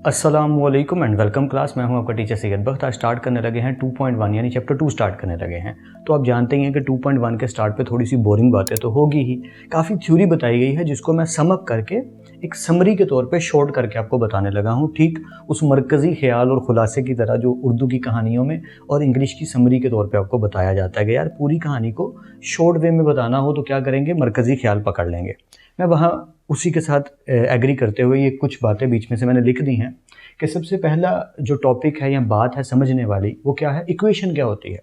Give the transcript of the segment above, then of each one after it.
अस्सलामुअलैकुम and welcome class. मैं हूं आपका टीचर सैयद बख्त। आज स्टार्ट करने लगे हैं 2.1 यानी चैप्टर 2 स्टार्ट करने लगे हैं। तो आप जानते ही हैं कि 2.1 के स्टार्ट पे थोड़ी सी बोरिंग बातें तो होगी ही। काफ़ी थ्योरी बताई गई है जिसको मैं सम अप करके एक समरी के तौर पे शॉर्ट करके आपको बताने लगा हूँ, ठीक उस मरकज़ी ख्याल और खुलासे की तरह जो उर्दू की कहानियों में और इंग्लिश की समरी के तौर पर आपको बताया जाता है कि यार पूरी कहानी को शॉर्ट वे में बताना हो तो क्या करेंगे, मरकज़ी ख्याल पकड़ लेंगे। मैं वहाँ उसी के साथ एग्री करते हुए ये कुछ बातें बीच में से मैंने लिख दी हैं कि सबसे पहला जो टॉपिक है या बात है समझने वाली वो क्या है, इक्वेशन क्या होती है।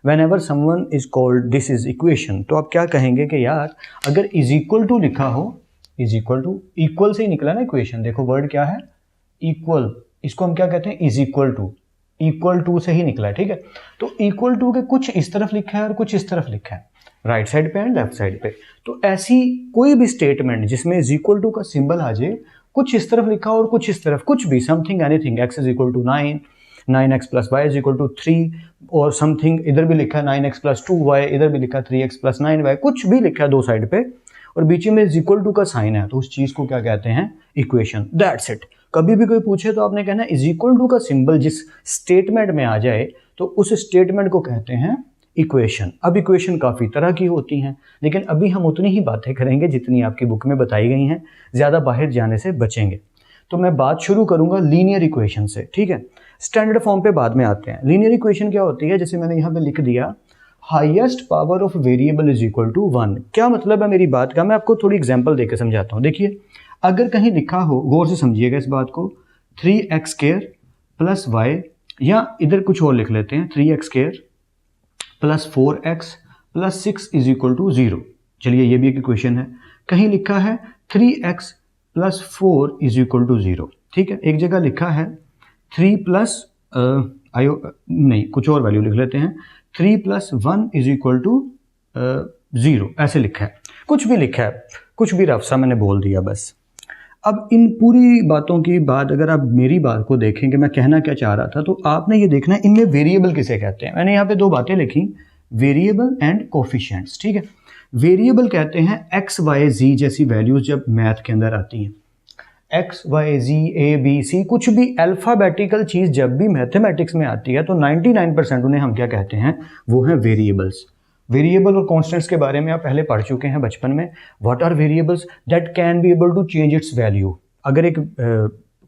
Whenever someone is called this is equation, तो आप क्या कहेंगे कि यार अगर इज इक्वल टू लिखा हो, इज इक्वल टू इक्वल से ही निकला ना इक्वेशन, देखो वर्ड क्या है इक्वल, इसको हम क्या कहते हैं इज इक्वल टू से ही निकला है, ठीक है। तो इक्वल टू के कुछ इस तरफ लिखा है और कुछ इस तरफ लिखा है, राइट साइड पे एंड लेफ्ट साइड पे। तो ऐसी कोई भी स्टेटमेंट जिसमें इज इक्वल टू का सिंबल आ जाए, कुछ इस तरफ लिखा और कुछ इस तरफ, कुछ भी something anything, x is equal to 9, 9x plus y is equal to 3 और समथिंग, इधर भी लिखा है 9x प्लस 2y, इधर भी लिखा है 3x प्लस 9y, कुछ भी लिखा है दो साइड पे और बीच में इज इक्वल टू का साइन है, तो उस चीज को क्या कहते हैं इक्वेशन। That's it. कभी भी कोई पूछे तो आपने कहना इज इक्वल टू का सिंबल जिस स्टेटमेंट में आ जाए तो उस स्टेटमेंट को कहते हैं इक्वेशन। अब इक्वेशन काफ़ी तरह की होती हैं, लेकिन अभी हम उतनी ही बातें करेंगे जितनी आपकी बुक में बताई गई हैं, ज़्यादा बाहर जाने से बचेंगे। तो मैं बात शुरू करूंगा लीनियर इक्वेशन से, ठीक है। स्टैंडर्ड फॉर्म पे बाद में आते हैं। लीनियर इक्वेशन क्या होती है, जैसे मैंने यहाँ पे लिख दिया highest power of variable is equal to 1। क्या मतलब है मेरी बात का, मैं आपको थोड़ी एग्जाम्पल देकर समझाता हूँ। देखिए अगर कहीं लिखा हो, गौर से समझिएगा इस बात को, 3x² प्लस वाई, या इधर कुछ और लिख लेते हैं 3x² plus 4x plus 6 is equal to 0। चलिए ये भी एक इक्वेशन है। कहीं लिखा है 3x plus 4 is equal to 0, ठीक है। एक जगह लिखा है 3 प्लस नहीं कुछ और वैल्यू लिख लेते हैं, 3 प्लस 1 इज इक्वल टू 0, ऐसे लिखा है। कुछ भी लिखा है, कुछ भी रफ सा मैंने बोल दिया बस। अब इन पूरी बातों की बात अगर आप मेरी बात को देखेंगे, मैं कहना क्या चाह रहा था, तो आपने ये देखना है इनमें वेरिएबल किसे कहते हैं। मैंने यहाँ पे दो बातें लिखी, वेरिएबल एंड कोफिशिएंट्स, ठीक है। वेरिएबल कहते हैं एक्स वाई जी जैसी वैल्यूज जब मैथ के अंदर आती हैं, x y z a b c, कुछ भी अल्फाबेटिकल चीज़ जब भी मैथमेटिक्स में आती है तो 99% उन्हें हम क्या कहते हैं, वो हैं वेरिएबल्स। वेरिएबल और कॉन्स्टेंट्स के बारे में आप पहले पढ़ चुके हैं बचपन में। What are variables, that can be able to change its value. अगर एक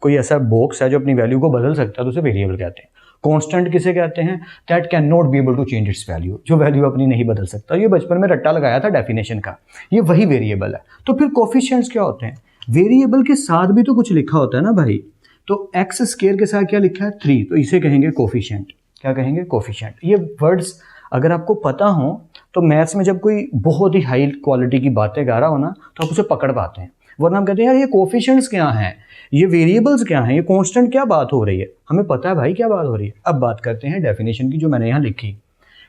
कोई ऐसा बॉक्स है जो अपनी वैल्यू को बदल सकता है तो उसे वेरिएबल कहते हैं। कांस्टेंट किसे कहते हैं, that can not be able to change its value, जो वैल्यू अपनी नहीं बदल सकता। ये बचपन में रट्टा लगाया था डेफिनेशन का, ये वही वेरिएबल है। तो फिर कोफिशिएंट्स क्या होते हैं, वेरिएबल के साथ भी तो कुछ लिखा होता है ना भाई। तो x² के साथ क्या लिखा है 3, तो इसे कहेंगे कोफिशिएंट। क्या कहेंगे, कोफिशिएंट। ये वर्ड्स अगर आपको पता हो तो मैथ्स में जब कोई बहुत ही हाई क्वालिटी की बातें गा रहा हो ना तो आप उसे पकड़ पाते हैं, वरना हम कहते हैं यार ये कोफिशिएंट्स क्या हैं, ये वेरिएबल्स क्या हैं, ये कांस्टेंट क्या बात हो रही है, हमें पता है भाई क्या बात हो रही है। अब बात करते हैं डेफिनेशन की, जो मैंने यहाँ लिखी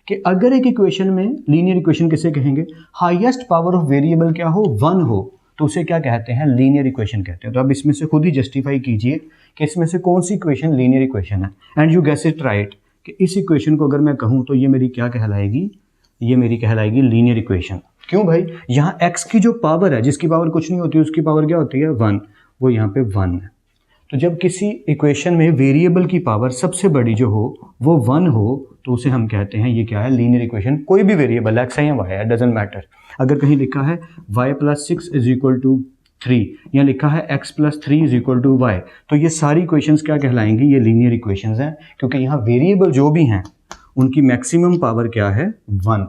कि अगर एक इक्वेशन में, लीनियर इक्वेशन किसे कहेंगे, हाईएस्ट पावर ऑफ वेरिएबल क्या हो 1 हो तो उसे क्या कहते हैं, लीनियर इक्वेशन कहते हैं। तो अब इसमें से खुद ही जस्टिफाई कीजिए कि इसमें से कौन सी इक्वेशन लीनियर इक्वेशन है, and you guess it right कि इस इक्वेशन को अगर मैं कहूँ तो ये मेरी क्या कहलाएगी, ये मेरी कहलाएगी लीनियर इक्वेशन। क्यों भाई, यहाँ x की जो पावर है, जिसकी पावर कुछ नहीं होती उसकी पावर क्या होती है 1, वो यहाँ पे 1 है। तो जब किसी इक्वेशन में वेरिएबल की पावर सबसे बड़ी जो हो वो 1 हो तो उसे हम कहते हैं ये क्या है, लीनियर इक्वेशन। कोई भी वेरिएबल x है या y है, डजेंट मैटर। अगर कहीं लिखा है y plus 6 is equal to 3 या लिखा है x plus 3 is equal to y, तो ये सारी इक्वेशंस क्या कहलाएंगी, ये लीनियर इक्वेशंस हैं, क्योंकि यहाँ वेरिएबल जो भी हैं उनकी मैक्सिमम पावर क्या है 1।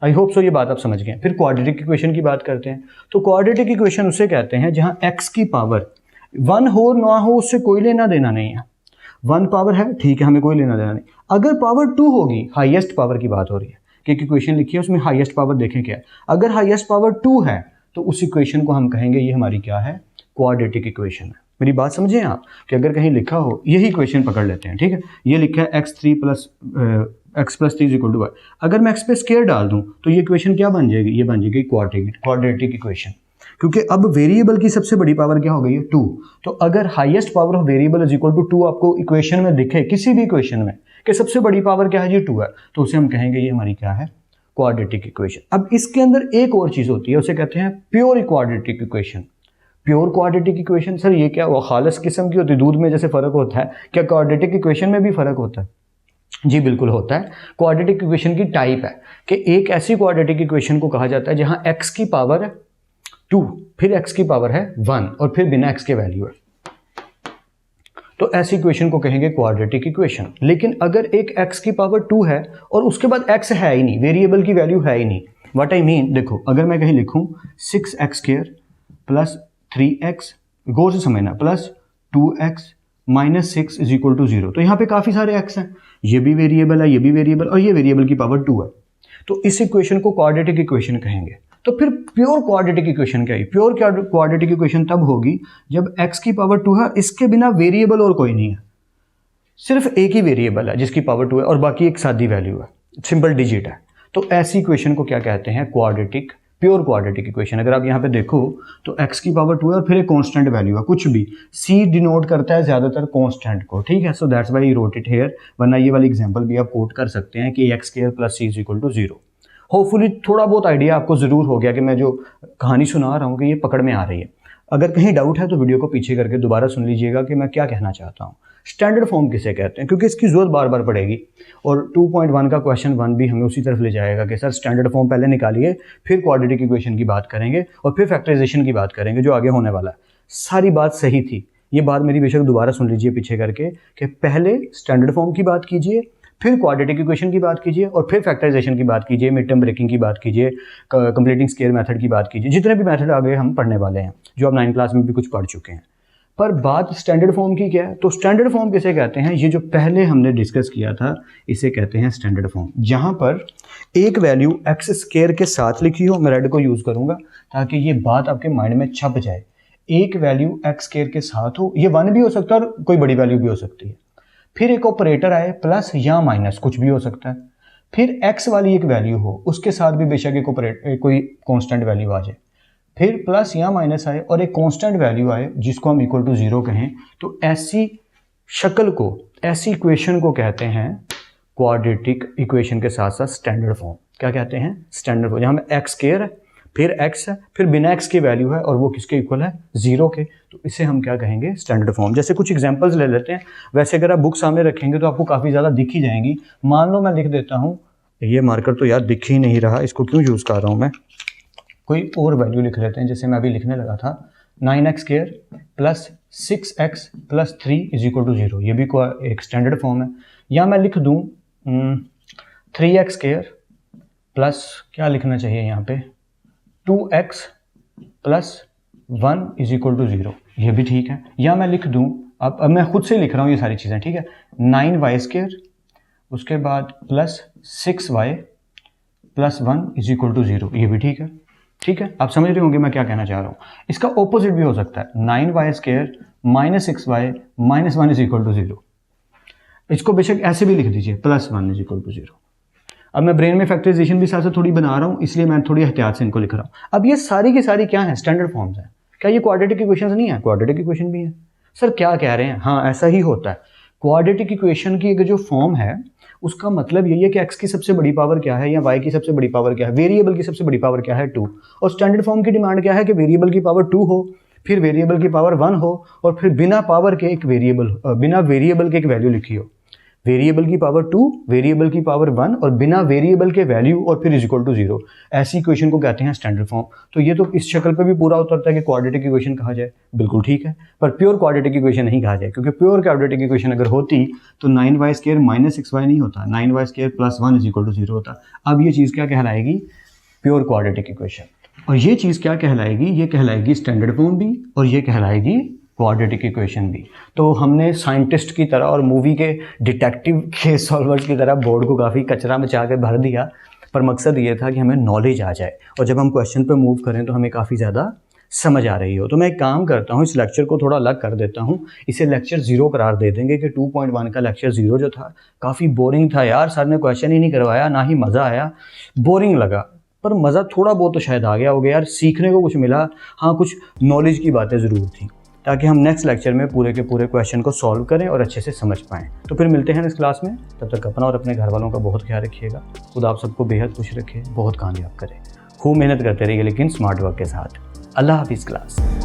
आई होप सो ये बात आप समझ गए। फिर क्वाड्रेटिक इक्वेशन की बात करते हैं। तो क्वाड्रेटिक इक्वेशन उसे कहते हैं जहाँ x की पावर 1 हो ना हो उससे कोई लेना देना नहीं है। 1 पावर है, ठीक है, हमें कोई लेना देना नहीं। अगर पावर 2 होगी, हाईएस्ट पावर की बात हो रही है कि एक इक्वेशन लिखी है उसमें हाईएस्ट पावर देखें क्या है, अगर हाईएस्ट पावर 2 है तो उस इक्वेशन को हम कहेंगे ये हमारी क्या है, क्वाड्रेटिक इक्वेशन है। मेरी बात समझे आप कि अगर कहीं लिखा हो, यही इक्वेशन पकड़ लेते हैं, ठीक है, ये लिखा है x3 plus x plus 3 equal to y. अगर मैं x पे स्क्वायर डाल दूं तो ये इक्वेशन क्या बन जाएगी, ये बन जाएगी क्वाड्रेटिक इक्वेशन। क्योंकि अब वेरिएबल की सबसे बड़ी पावर क्या हो गई है 2। तो अगर highest power of variable is equal to 2 आपको इक्वेशन में दिखे, किसी भी इक्वेशन में कि सबसे बड़ी पावर क्या है जी 2 है, तो उसे हम कहेंगे ये हमारी क्या है, क्वाड्रेटिक इक्वेशन। अब इसके अंदर एक और चीज होती है, उसे कहते हैं pure quadratic equation. Pure quadratic equation, sir ये क्या हुआ, खालिस किस्म की होती है, दूध में जैसे फ़र्क होता है, क्या क्वाड्रेटिक इक्वेशन में भी फ़र्क होता है? जी बिल्कुल होता है। क्वाड्रेटिक इक्वेशन की टाइप है कि एक ऐसी क्वाड्रेटिक इक्वेशन को कहा जाता है जहां x की पावर है 2, फिर x की पावर है 1 और फिर बिना x के वैल्यू है, तो ऐसी इक्वेशन को कहेंगे क्वाड्रेटिक इक्वेशन। लेकिन अगर एक x की पावर 2 है और उसके बाद x है ही नहीं, वेरिएबल की वैल्यू है ही नहीं, व्हाट आई मीन, देखो अगर मैं कहीं लिखूं 6x² प्लस 3x, गौर से समझना, plus 2x minus 6 is equal to 0, तो यहाँ पे काफ़ी सारे x हैं, ये भी वेरिएबल है, ये भी वेरिएबल, और ये वेरिएबल की पावर 2 है, तो इस इक्वेशन को क्वाड्रेटिक इक्वेशन कहेंगे। तो फिर प्योर क्वाड्रेटिक इक्वेशन क्या है? प्योर क्वाड्रेटिक इक्वेशन तब होगी जब x की पावर 2 है, इसके बिना वेरिएबल और कोई नहीं है, सिर्फ एक ही वेरिएबल है जिसकी पावर 2 है और बाकी एक सादी वैल्यू है, सिंपल डिजिट है, तो ऐसी इक्वेशन को क्या कहते हैं? Quadratic, pure quadratic equation. अगर आप यहाँ पे देखो तो x की पावर 2 है और फिर एक कांस्टेंट वैल्यू है, कुछ भी, c डिनोट करता है ज़्यादातर कांस्टेंट को, ठीक है, so that's why he wrote it here, वरना ये वाली एग्जांपल भी आप कोट कर सकते हैं कि x² plus c is equal to 0। Hopefully थोड़ा बहुत आइडिया आपको ज़रूर हो गया कि मैं जो कहानी सुना रहा हूँ कि ये पकड़ में आ रही है। अगर कहीं डाउट है तो वीडियो को पीछे करके दोबारा सुन लीजिएगा कि मैं क्या कहना चाहता हूँ। स्टैंडर्ड फॉर्म किसे कहते हैं, क्योंकि इसकी ज़रूरत बार बार पड़ेगी, और 2.1 का क्वेश्चन 1 भी हमें उसी तरफ ले जाएगा कि सर स्टैंडर्ड फॉर्म पहले निकालिए, फिर क्वाड्रेटिक इक्वेशन की बात करेंगे और फिर फैक्टराइजेशन की बात करेंगे जो आगे होने वाला है। सारी बात सही थी, ये बात मेरी बेशक दोबारा सुन लीजिए पीछे करके कि पहले स्टैंडर्ड फॉर्म की बात कीजिए, फिर क्वाड्रेटिक इक्वेशन की बात कीजिए और फिर फैक्टराइजेशन की बात कीजिए, मिड टर्म ब्रेकिंग की बात कीजिए, कंप्लीटिंग स्क्वायर मेथड की बात कीजिए, जितने भी मेथड आगे हम पढ़ने वाले हैं जो आप 9 क्लास में भी कुछ पढ़ चुके हैं। पर बात स्टैंडर्ड फॉर्म की क्या है? तो स्टैंडर्ड फॉर्म किसे कहते हैं? ये जो पहले हमने डिस्कस किया था इसे कहते हैं स्टैंडर्ड फॉर्म, जहां पर एक वैल्यू x² के साथ लिखी हो, मैं रेड को यूज़ करूंगा ताकि ये बात आपके माइंड में छप जाए, एक वैल्यू x² के साथ हो, ये 1 भी हो सकता है और कोई बड़ी वैल्यू भी हो सकती है, फिर एक ऑपरेटर आए प्लस या माइनस, कुछ भी हो सकता है, फिर x वाली एक वैल्यू हो, उसके साथ भी बेशक एक कोई कांस्टेंट वैल्यू आ जाए, फिर प्लस या माइनस आए और एक कांस्टेंट वैल्यू आए जिसको हम इक्वल टू 0 कहें, तो ऐसी शक्ल को, ऐसी इक्वेशन को कहते हैं क्वाड्रेटिक इक्वेशन के साथ साथ स्टैंडर्ड फॉर्म। क्या कहते हैं? स्टैंडर्ड फॉर्म, जहाँ में x² है, फिर x है, फिर बिना x की वैल्यू है और वो किसके इक्वल है? 0 के, तो इसे हम क्या कहेंगे? Standard form. जैसे कुछ एग्जांपल्स ले लेते हैं, वैसे अगर आप बुक सामने रखेंगे तो आपको काफ़ी ज़्यादा दिख ही जाएंगी। मान लो मैं लिख देता हूँ, ये मार्कर तो यार दिख ही नहीं रहा, इसको क्यों यूज़ कर रहा हूँ मैं, कोई और वैल्यू लिख लेते हैं, जैसे मैं अभी लिखने लगा था 9x² plus 6x plus 3 is equal to 0, ये भी एक स्टैंडर्ड फॉर्म है। या मैं लिख दूँ 3x² प्लस, क्या लिखना चाहिए यहाँ पे, 2x plus 1 is equal to 0, ये भी ठीक है। या मैं लिख दूँ, अब मैं खुद से लिख रहा हूँ ये सारी चीज़ें, ठीक है, 9y² उसके बाद plus 6y plus 1 is equal to 0, ये भी ठीक है। ठीक है, आप समझ रहे होंगे मैं क्या कहना चाह रहा हूँ। इसका ऑपोजिट भी हो सकता है, 9y² minus 6y minus 1 is equal to 0, इसको बेशक ऐसे भी लिख दीजिए, प्लस 1 इज इक्वल टू 0। अब मैं ब्रेन में फैक्टराइजेशन भी साथ साथ थोड़ी बना रहा हूँ, इसलिए मैं थोड़ी एहतियात से इनको लिख रहा हूँ। अब ये सारी की सारी क्या है? स्टैंडर्ड फॉर्म्स हैं। क्या ये क्वाड्रेटिक इक्वेशंस नहीं है? क्वाड्रेटिक इक्वेशन भी है। सर क्या कह रहे हैं? हाँ, ऐसा ही होता है। क्वाड्रेटिक इक्वेशन की एक जो फॉर्म है उसका मतलब यही है कि x की सबसे बड़ी पावर क्या है या y की सबसे बड़ी पावर क्या है, वेरिएबल की सबसे बड़ी पावर क्या है, 2। और स्टैंडर्ड फॉर्म की डिमांड क्या है कि वेरिएबल की पावर 2 हो, फिर वेरिएबल की पावर 1 हो और फिर बिना पावर के एक वेरिएबल, बिना वेरिएबल के एक वैल्यू लिखी हो, वेरिएबल की पावर 2, वेरिएबल की पावर 1 और बिना वेरिएबल के वैल्यू और फिर इज इक्वल टू 0। ऐसी इक्वेशन को कहते हैं स्टैंडर्ड फॉर्म। तो ये तो इस शक्ल पे भी पूरा उतरता है कि क्वाड्रेटिक इक्वेशन कहा जाए, बिल्कुल ठीक है, पर प्योर क्वाड्रेटिक इक्वेशन नहीं कहा जाए, क्योंकि प्योर क्वाड्रेटिक इक्वेशन अगर होती तो 9y² माइनस 6y नहीं होता, 9y² plus 1 is equal to 0 होता। अब ये चीज़ क्या कहलाएगी? Pure quadratic equation. और ये चीज़ क्या कहलाएगी? ये कहलाएगी स्टैंडर्ड फॉर्म भी और ये कहलाएगी क्वाड्रेटिक इक्वेशन भी। तो हमने साइंटिस्ट की तरह और मूवी के डिटेक्टिव केस सॉल्वर्स की तरह बोर्ड को काफ़ी कचरा मचा के भर दिया, पर मकसद ये था कि हमें नॉलेज आ जाए और जब हम क्वेश्चन पे मूव करें तो हमें काफ़ी ज़्यादा समझ आ रही हो। तो मैं एक काम करता हूँ, इस लेक्चर को थोड़ा अलग कर देता हूँ, इसे लेक्चर 0 करार दे देंगे कि 2.1 का लेक्चर 0 जो था काफ़ी बोरिंग था यार, सर ने क्वेश्चन ही नहीं करवाया, ना ही मज़ा आया, बोरिंग लगा, पर मज़ा थोड़ा बहुत तो शायद आ गया होगा यार, सीखने को कुछ मिला, हाँ कुछ नॉलेज की बातें ज़रूर थी, ताकि हम नेक्स्ट लेक्चर में पूरे के पूरे क्वेश्चन को सॉल्व करें और अच्छे से समझ पाएँ। तो फिर मिलते हैं इस क्लास में, तब तक अपना और अपने घर वालों का बहुत ख्याल रखिएगा। खुदा आप सबको बेहद खुश रखे, बहुत कामयाब करे, खूब मेहनत करते रहिए लेकिन स्मार्ट वर्क के साथ। अल्लाह हाफिज़ क्लास।